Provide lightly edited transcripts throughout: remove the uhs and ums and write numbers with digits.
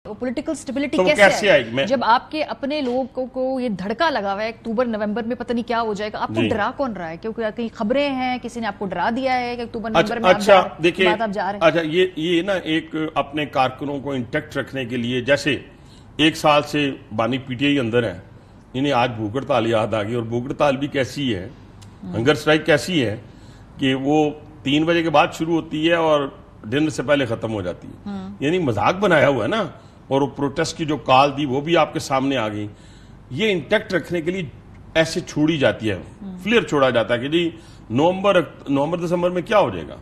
Political stability तो कैसे आएगी? जब आपके अपने लोगों को ये धड़का लगा हुआ है अक्टूबर नवंबर में पता नहीं क्या हो जाएगा, आपको डरा कौन रहा है? क्योंकि कहीं खबरें हैं, किसी ने आपको डरा दिया है कि अक्टूबर नवंबर में अच्छा देखिए, आप जा रहे हैं। अच्छा ये ना एक अपने कारकुनों को इंटैक्ट रखने के लिए, जैसे एक साल से बानी पीटीआई अंदर है, इन्हें आज भूख हड़ताल याद आ गई। और भूख हड़ताल भी कैसी है, हंगर स्ट्राइक कैसी है कि वो 3 बजे के बाद शुरू होती है और डिनर से पहले खत्म हो जाती है। यानी मजाक बनाया हुआ है ना। और वो प्रोटेस्ट की जो कॉल दी वो भी आपके सामने आ गई। ये इंटैक्ट रखने के लिए ऐसे छोड़ी जाती है, फ्लेयर छोड़ा जाता है कि जी नवंबर दिसंबर में क्या हो जाएगा।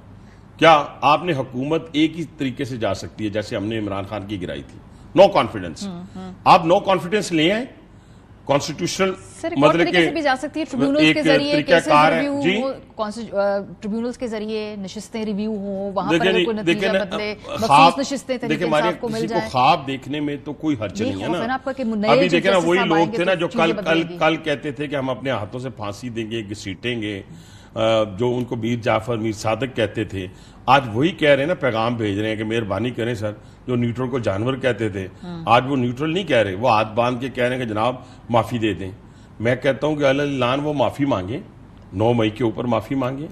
क्या आपने हुकूमत एक ही तरीके से जा सकती है जैसे हमने इमरान खान की गिराई थी, नो कॉन्फिडेंस। आप नो कॉन्फिडेंस ले आए, कॉन्स्टिट्यूशनल मतलब के भी जा सकती है, ट्रिब्यूनल्स के जरिए केसेस रिव्यू, ट्रिब्यूनल्स के जरिए नशिस्तें रिव्यू हो, वहां पर कोई नतीजा बदले, मखसूस नशिस्तें तरीके से आपको मिल जाए। ख्वाब देखने में तो कोई हर्ज नहीं है ना। अभी देखे ना, वही लोग थे ना जो कल कहते थे कि हम अपने हाथों से फांसी देंगे, घसीटेंगे, जो उनको मीर जाफर, मीर सादक कहते थे, आज वही कह रहे हैं ना, पैगाम भेज रहे हैं कि मेहरबानी करें सर। जो न्यूट्रल को जानवर कहते थे, आज वो न्यूट्रल नहीं कह रहे, वो हाथ बांध के कह रहे हैं कि जनाब माफी दे दें। मैं कहता हूं कि अल्लाह वो माफी मांगे, 9 मई के ऊपर माफी मांगे,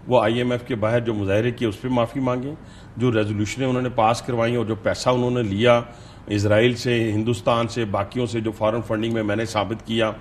वो IMF के बाहर जो मुजाहरे किए उस पर माफी मांगे, जो रेजोल्यूशनें उन्होंने पास करवाई और जो पैसा उन्होंने लिया इसराइल से, हिंदुस्तान से, बाकियों से, जो फॉरेन फंडिंग में मैंने साबित किया,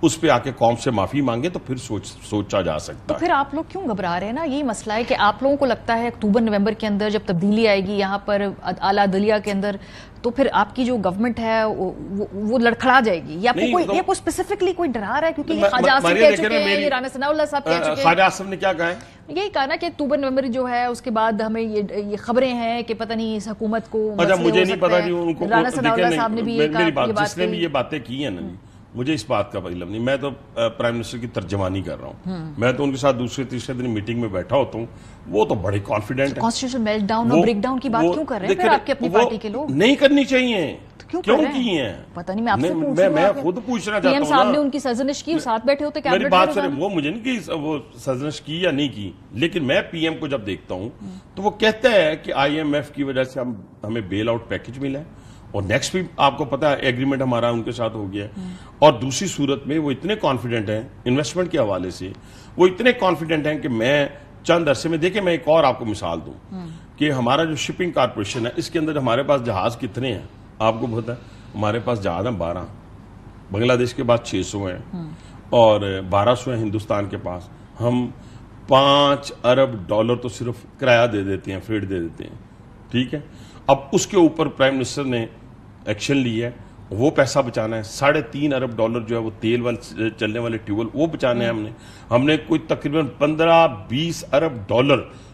उस पे आके कौम से माफी मांगे तो फिर सोचा जा सकता तो है। फिर आप लोग क्यों घबरा रहे हैं ना? यही मसला है कि आप लोगों को लगता है अक्टूबर नवंबर के अंदर जब तब्दीली आएगी यहाँ पर आला दलिया के अंदर, तो फिर आपकी जो गवर्नमेंट है वो लड़खड़ा जाएगी। या आपको कोई स्पेसिफिकली कोई डरा रहा है? क्योंकि ख्वाजा आसिफ कह चुके हैं, ये राना सनाउल्लाह साहब कह चुके हैं। ख्वाजा आसिफ ने क्या कहा है? यही कहा ना कि अक्टूबर नवंबर जो है उसके बाद हमें ये खबरें हैं कि पता नहीं इस हुकूमत को, अच्छा मुझे नहीं पता जी, उनको राना सनाउल्लाह साहब ने भी जिसने भी ये बातें की है ना, मुझे इस बात का इल्म नहीं। मैं तो प्राइम मिनिस्टर की तर्जमानी कर रहा हूँ। मैं तो उनके साथ दूसरे तीसरे दिन मीटिंग में बैठा होता हूँ, वो तो बड़े कॉन्फिडेंट है। कॉन्स्टिट्यूशन मेल्टडाउन और ब्रेकडाउन की बात क्यों कर रहे हैं फिर आपकी अपनी पार्टी के लोग? नहीं करनी चाहिए। क्यों की है पता नहीं, मैं आपसे पूछ रहा हूं। मैं खुद पूछना चाहता हूं। PM साहब ने उनकी सरजनिश की, साथ बैठे होते कैबिनेट में। मेरी बात सुनिए, वो मुझे नहीं कि वो सरजनिश की या नहीं की, लेकिन मैं PM को जब देखता हूं तो वो कहता है कि IMF की वजह से हमें बेल आउट पैकेज मिला है और नेक्स्ट भी आपको पता है एग्रीमेंट हमारा उनके साथ हो गया है। और दूसरी सूरत में वो इतने कॉन्फिडेंट हैं इन्वेस्टमेंट के हवाले से, वो इतने कॉन्फिडेंट हैं कि मैं चंद अरसे में, देखिए मैं एक और आपको मिसाल दूं कि हमारा जो शिपिंग कारपोरेशन है, इसके अंदर हमारे पास जहाज कितने हैं आपको पता है? हमारे पास जहाज हैं 12, बांग्लादेश के पास 600 हैं और 1200 हैं हिंदुस्तान के पास। हम $5 अरब तो सिर्फ किराया दे देते हैं, फ्रेट दे देते हैं, ठीक है। अब उसके ऊपर प्राइम मिनिस्टर ने एक्शन लिया है, वो पैसा बचाना है। $3.5 अरब जो है वो तेल वाले चलने वाले ट्यूबवेल वो बचाने हैं हमने कोई तकरीबन 15-20 अरब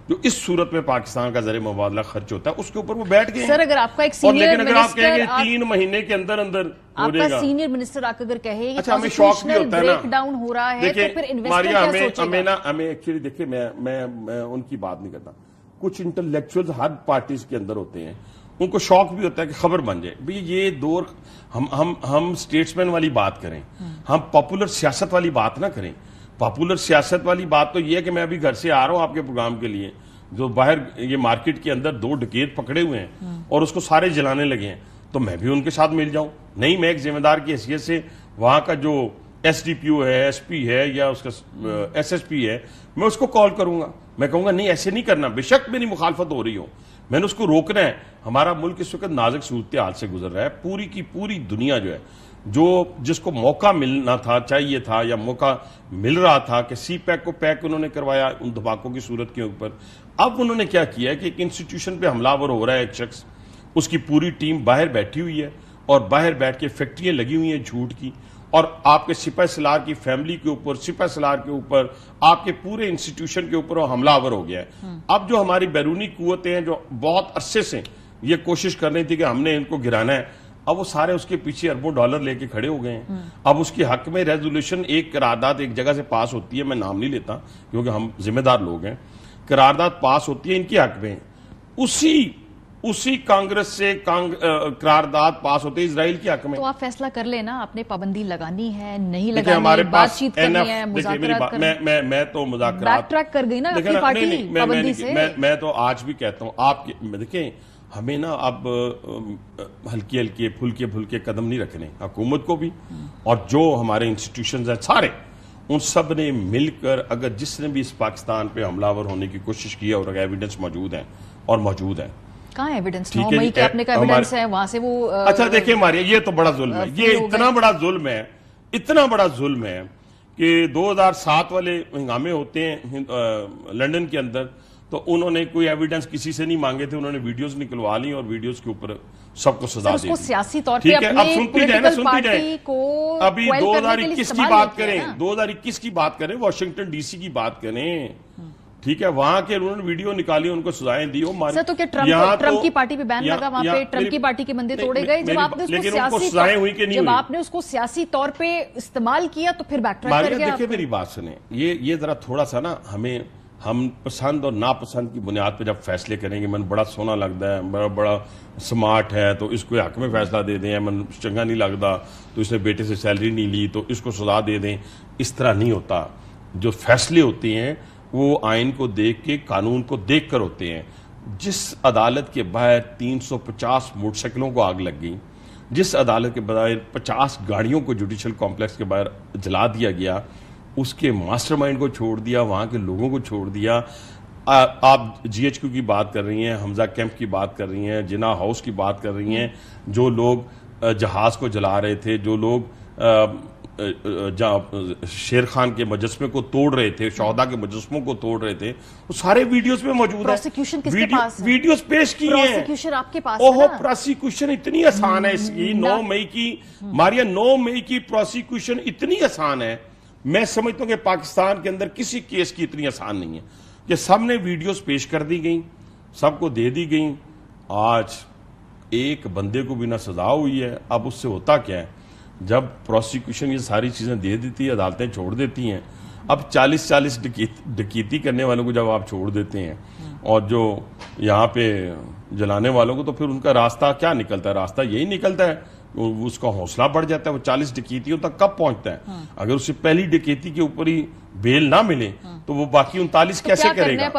जो इस सूरत में पाकिस्तान का ज़रिए मुबादला खर्च होता है, उसके ऊपर वो बैठ गए। सर अगर आपका एक सीनियर लेकिन अगर आप कहेंगे 3 महीने के अंदर आपका सीनियर मिनिस्टर आकर अगर कहे अच्छा हमें शौक भी होता है ना, ब्रेकडाउन हो रहा है, तो फिर इन्वेस्टर क्या सोचेगा? हमें एक्चुअली देखिए, मैं उनकी बात नहीं करता। कुछ इंटेलेक्चुअल्स हर पार्टीज के अंदर होते हैं, उनको शौक भी होता है कि खबर बन जाए। भाई ये दौर हम स्टेट्समैन वाली बात करें, हम पॉपुलर सियासत वाली बात ना करें। पॉपुलर सियासत वाली बात तो ये है कि मैं अभी घर से आ रहा हूं आपके प्रोग्राम के लिए, जो बाहर ये मार्केट के अंदर 2 डकैत पकड़े हुए हैं और उसको सारे जलाने लगे हैं, तो मैं भी उनके साथ मिल जाऊं? नहीं, मैं एक जिम्मेदार की हैसियत से वहां का जो SDPO है, SP है या उसका SSP है, मैं उसको कॉल करूंगा। मैं कहूंगा नहीं ऐसे नहीं करना, बेशक मेरी मुखालफत हो रही हो, मैंने उसको रोकना है। हमारा मुल्क इस वक्त नाजुक सूरत हाल से गुजर रहा है। पूरी की पूरी दुनिया जो है, जो जिसको मौका मिलना था, चाहिए था या मौका मिल रहा था कि CPEC को पैक उन्होंने करवाया उन धमाकों की सूरत के ऊपर, अब उन्होंने क्या किया है कि एक इंस्टीट्यूशन पे हमलावर हो रहा है एक शख्स, उसकी पूरी टीम बाहर बैठी हुई है और बाहर बैठ के फैक्ट्रियां लगी हुई हैं झूठ की, और आपके सिपह सलार की फैमिली के ऊपर, सिपह सलार के ऊपर, आपके पूरे इंस्टीट्यूशन के ऊपर हमलावर हो गया है। अब जो हमारी बैरूनी कुव्वतें हैं जो बहुत अरसे से ये कोशिश कर रही थी कि हमने इनको गिराना है, अब वो सारे उसके पीछे अरबों डॉलर लेके खड़े हो गए हैं। अब उसके हक में रेजोल्यूशन, एक करारदाद एक जगह से पास होती है, मैं नाम नहीं लेता क्योंकि हम जिम्मेदार लोग हैं, करारदाद पास होती है इनके हक में, उसी कांग्रेस से करारदाद पास होते इजराइल के हक में। तो आप फैसला कर लेना, आपने पाबंदी लगानी है नहीं लगानी, हमारे बातचीत करनी है, मुज़ाकरात करनी है। मैं तो मुज़ाकरात बैक ट्रैक कर गई ना आपकी पार्टी पाबंदी से। मैं तो आज भी कहता हूं, आप देखिए हमें ना अब हल्के हल्के फुल्के फुल्के कदम नहीं रखने, हुकूमत को भी और जो हमारे इंस्टीट्यूशंस हैं सारे, उन सब ने मिलकर अगर जिसने भी इस पाकिस्तान पे हमलावर होने की कोशिश की है और एविडेंस मौजूद है और मौजूद है। कहाँ एविडेंस? 9 मई के आपने का एविडेंस है, वहां से वो अच्छा देखिए मारिया, ये तो बड़ा जुल्म है, ये इतना बड़ा जुल्म है, इतना बड़ा जुल्म है कि 2007 वाले हंगामे होते हैं लंदन के अंदर, तो उन्होंने कोई एविडेंस किसी से नहीं मांगे थे, उन्होंने वीडियोस निकलवा ली और वीडियोस के ऊपर सबको सजा दी। सियासी तौर पे अब सुनती जाए को अभी 2021 की बात करें, 2021 की बात करें, वॉशिंगटन डीसी की बात करें, ठीक है, वहां के उन्होंने वीडियो निकाली, उनको सजाएं दी। सर तो क्या ट्रम्प की पार्टी पे बैन लगा, वहां पे ट्रम्प की पार्टी के मंदिर तोड़े गए? जब आपने उसको सियासी तौर पे इस्तेमाल किया तो फिर बैकट्रैक कर गया। देखिए मेरी बात सुने, ये जरा थोड़ा सा ना हम पसंद और नापसंद की बुनियाद पे जब फैसले करेंगे, मन बड़ा सोना लगता है, बड़ा स्मार्ट है तो इसको हक में फैसला दे दें, मन चंगा नहीं लगता तो इसने बेटे से सैलरी नहीं ली तो इसको सजा दे दें, इस तरह नहीं होता। जो फैसले होते हैं वो आइन को देख के, कानून को देख कर होते हैं। जिस अदालत के बाहर 350 मोटरसाइकिलों को आग लग गई, जिस अदालत के बाहर 50 गाड़ियों को जुडिशल कॉम्प्लेक्स के बाहर जला दिया गया, उसके मास्टरमाइंड को छोड़ दिया, वहां के लोगों को छोड़ दिया। आप जीएचक्यू की बात कर रही हैं, हमजा कैंप की बात कर रही हैं, जिना हाउस की बात कर रही हैं, जो लोग जहाज को जला रहे थे, जो लोग शेर खान के मुजस्मे को तोड़ रहे थे, शोहदा के मुजस्मों को तोड़ रहे थे, वो सारे वीडियोस में मौजूद है। प्रोसिक्यूशन किसके पास है? वीडियोस पेश किए हैं। प्रोसिक्यूशन आपके पास ओहो, प्रोसिक्यूशन इतनी आसान है इसकी। 9 मई की मारिया, 9 मई की प्रोसिक्यूशन इतनी आसान है, मैं समझता हूं कि पाकिस्तान के अंदर किसी केस की इतनी आसान नहीं है कि सामने वीडियोस पेश कर दी गई, सबको दे दी गई। आज एक बंदे को भी ना सजा हुई है। अब उससे होता क्या है, जब प्रोसिक्यूशन ये सारी चीजें दे देती है, अदालतें छोड़ देती हैं, अब 40 डकैती करने वालों को जब आप छोड़ देते हैं और जो यहाँ पे जलाने वालों को, तो फिर उनका रास्ता क्या निकलता है? रास्ता यही निकलता है, उसका हौसला बढ़ जाता है। वो 40 डकैतियों तक कब पहुंचता है? अगर उसे पहली डकैती के ऊपर ही बेल ना मिले तो वो बाकी 39 कैसे करेगा?